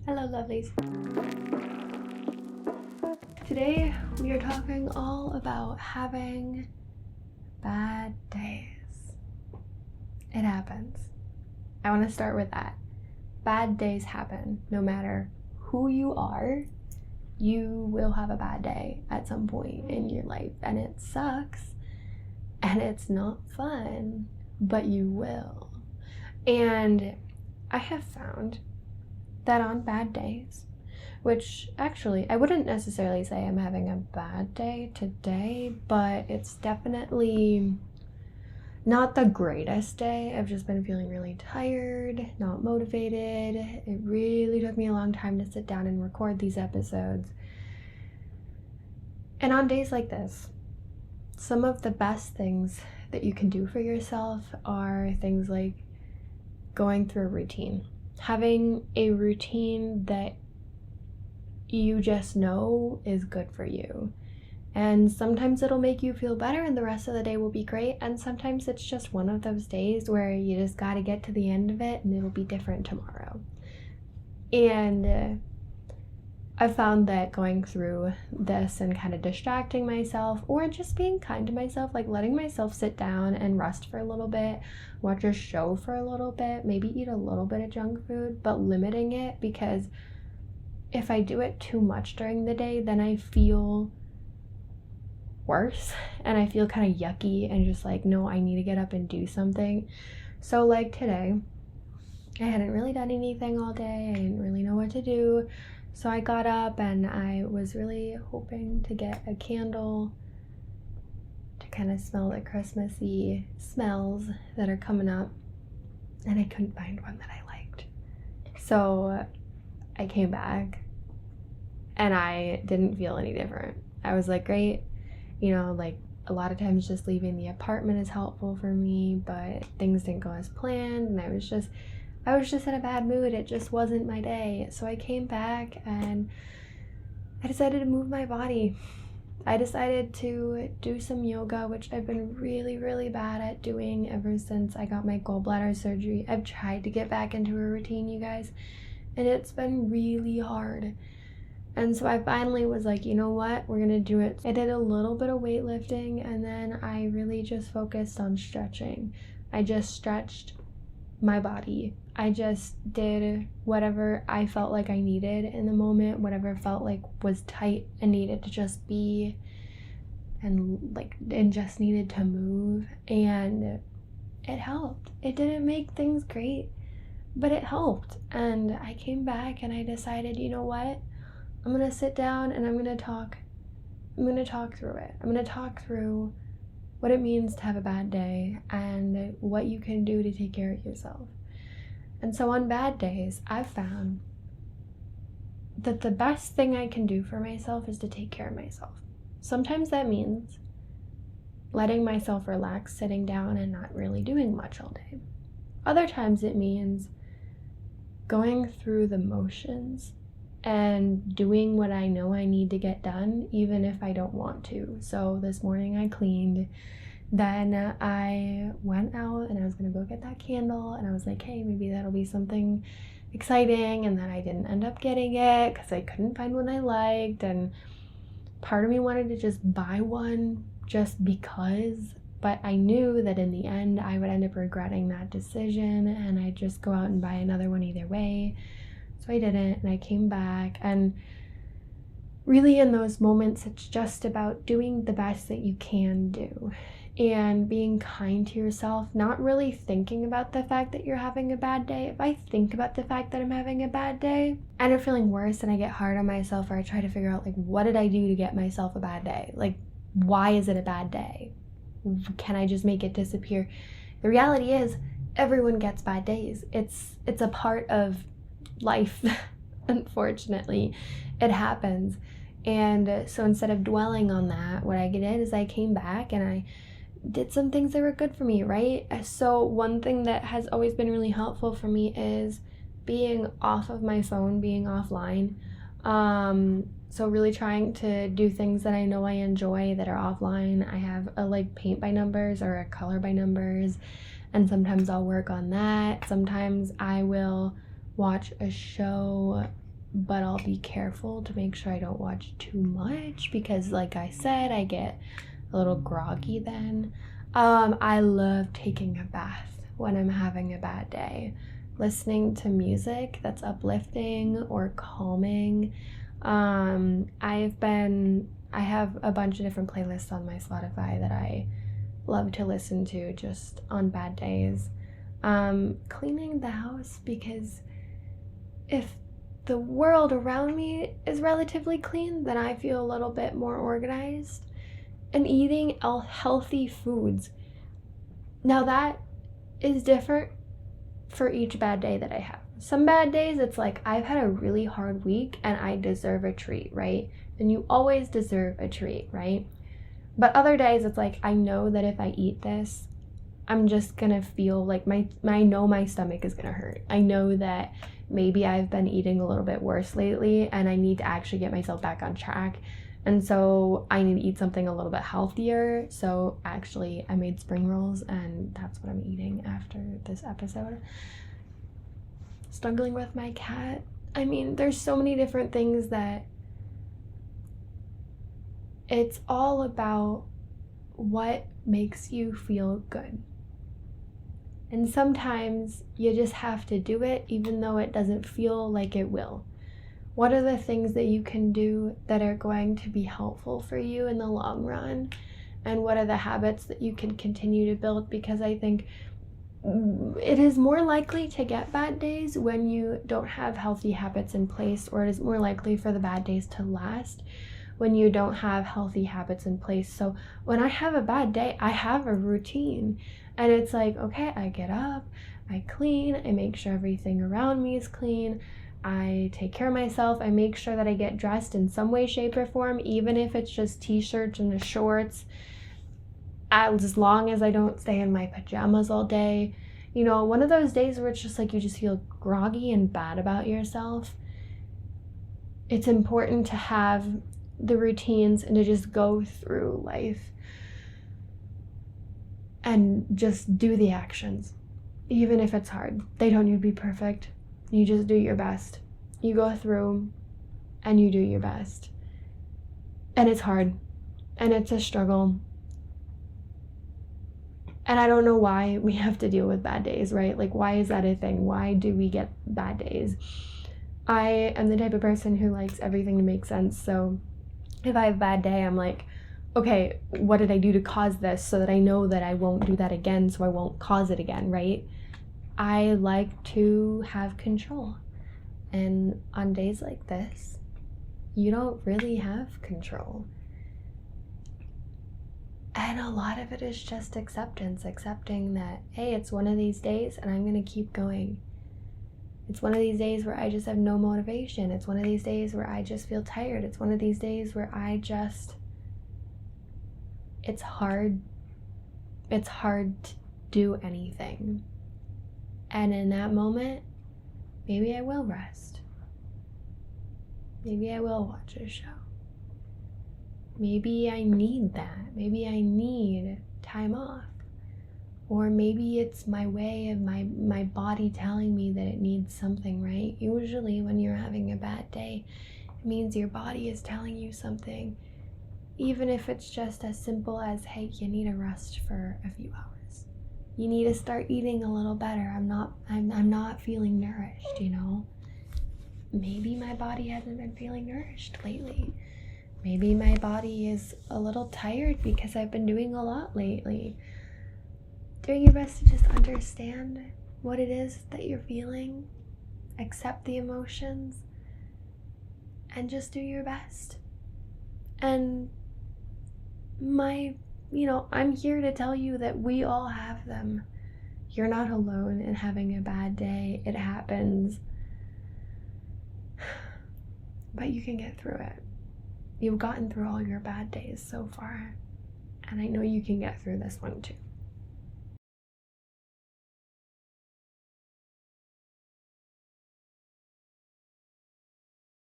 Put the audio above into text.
Hello, lovelies. Today we are talking all about having bad days. It happens. I want to start with that. Bad days happen. No matter who you are, you will have a bad day at some point in your life, and it sucks and it's not fun, but you will. And I have found that on bad days, which actually I wouldn't necessarily say I'm having a bad day today, but it's definitely not the greatest day. I've just been feeling really tired, not motivated. It really took me a long time to sit down and record these episodes. And on days like this, some of the best things that you can do for yourself are things like going through a routine. Having a routine that you just know is good for you. And sometimes it'll make you feel better and the rest of the day will be great. And sometimes it's just one of those days where you just got to get to the end of it and it'll be different tomorrow. And I've found that going through this and kind of distracting myself or just being kind to myself, like letting myself sit down and rest for a little bit, watch a show for a little bit, maybe eat a little bit of junk food, but limiting it, because if I do it too much during the day, then I feel worse and I feel kind of yucky and just like, no, I need to get up and do something. So like today, I hadn't really done anything all day. I didn't really know what to do. So I got up and I was really hoping to get a candle to kind of smell the Christmassy smells that are coming up. And I couldn't find one that I liked. So I came back and I didn't feel any different. I was like, great. You know, like a lot of times just leaving the apartment is helpful for me, but things didn't go as planned and I was just in a bad mood. It just wasn't my day. So I came back and I decided to move my body. I decided to do some yoga, which I've been really, really bad at doing ever since I got my gallbladder surgery. I've tried to get back into a routine, you guys, and it's been really hard. And so I finally was like, you know what, we're gonna do it. I did a little bit of weightlifting and then I really just focused on stretching. I just stretched my body. I just did whatever I felt like I needed in the moment, whatever felt like was tight and needed to just be and just needed to move, and it helped. It didn't make things great, but it helped. And I came back and I decided, you know what? I'm gonna sit down and I'm gonna talk through it. I'm gonna talk through what it means to have a bad day and what you can do to take care of yourself. And so on bad days, I've found that the best thing I can do for myself is to take care of myself. Sometimes that means letting myself relax, sitting down and not really doing much all day. Other times it means going through the motions and doing what I know I need to get done, even if I don't want to. So this morning I cleaned, then I went out and I was gonna go get that candle and I was like, hey, maybe that'll be something exciting, and then I didn't end up getting it because I couldn't find one I liked, and part of me wanted to just buy one just because, but I knew that in the end I would end up regretting that decision and I'd just go out and buy another one either way. So I didn't, and I came back, and really in those moments it's just about doing the best that you can do and being kind to yourself, not really thinking about the fact that you're having a bad day. If I think about the fact that I'm having a bad day, I end up feeling worse and I get hard on myself, or I try to figure out like, what did I do to get myself a bad day? Like, why is it a bad day? Can I just make it disappear? The reality is everyone gets bad days. It's a part of life. Unfortunately, it happens. And so instead of dwelling on that, what I did is I came back and I did some things that were good for me, right? So one thing that has always been really helpful for me is being off of my phone, being offline. So really trying to do things that I know I enjoy that are offline. I have a like paint by numbers or a color by numbers, and sometimes I'll work on that. Sometimes I will watch a show but I'll be careful to make sure I don't watch too much because, like I said, I get a little groggy then. I love taking a bath when I'm having a bad day. Listening to music that's uplifting or calming. I have a bunch of different playlists on my Spotify that I love to listen to just on bad days. Cleaning the house, because if the world around me is relatively clean, then I feel a little bit more organized. And eating healthy foods. Now that is different for each bad day that I have. Some bad days, it's like I've had a really hard week and I deserve a treat, right? And you always deserve a treat, right? But other days, it's like I know that if I eat this, I'm just gonna feel like I know my stomach is gonna hurt. I know that maybe I've been eating a little bit worse lately and I need to actually get myself back on track. And so I need to eat something a little bit healthier. So actually I made spring rolls and that's what I'm eating after this episode. Struggling with my cat. I mean, there's so many different things that it's all about what makes you feel good. And sometimes you just have to do it even though it doesn't feel like it will. What are the things that you can do that are going to be helpful for you in the long run? And what are the habits that you can continue to build? Because I think it is more likely to get bad days when you don't have healthy habits in place, or it is more likely for the bad days to last when you don't have healthy habits in place. So when I have a bad day, I have a routine. And it's like, okay, I get up, I clean, I make sure everything around me is clean. I take care of myself. I make sure that I get dressed in some way, shape, or form, even if it's just t-shirts and shorts, as long as I don't stay in my pajamas all day. You know, one of those days where it's just like you just feel groggy and bad about yourself. It's important to have the routines and to just go through life and just do the actions, even if it's hard. They don't need to be perfect. You just do your best. You go through and you do your best. And it's hard. And it's a struggle. And I don't know why we have to deal with bad days, right? Like, why is that a thing? Why do we get bad days? I am the type of person who likes everything to make sense. So if I have a bad day, I'm like, okay, what did I do to cause this so that I know that I won't do that again, so I won't cause it again, right? I like to have control. And on days like this, you don't really have control. And a lot of it is just acceptance, accepting that, hey, it's one of these days and I'm going to keep going. It's one of these days where I just have no motivation. It's one of these days where I just feel tired. It's one of these days where it's hard to do anything. And in that moment, maybe I will rest. Maybe I will watch a show. Maybe I need that. Maybe I need time off. Or maybe it's my way of my body telling me that it needs something, right? Usually when you're having a bad day, it means your body is telling you something. Even if it's just as simple as, hey, you need a rest for a few hours. You need to start eating a little better. I'm not feeling nourished, you know? Maybe my body hasn't been feeling nourished lately. Maybe my body is a little tired because I've been doing a lot lately. Doing your best to just understand what it is that you're feeling, accept the emotions, and just do your best. And I'm here to tell you that we all have them. You're not alone in having a bad day. It happens. But you can get through it. You've gotten through all your bad days so far. And I know you can get through this one too.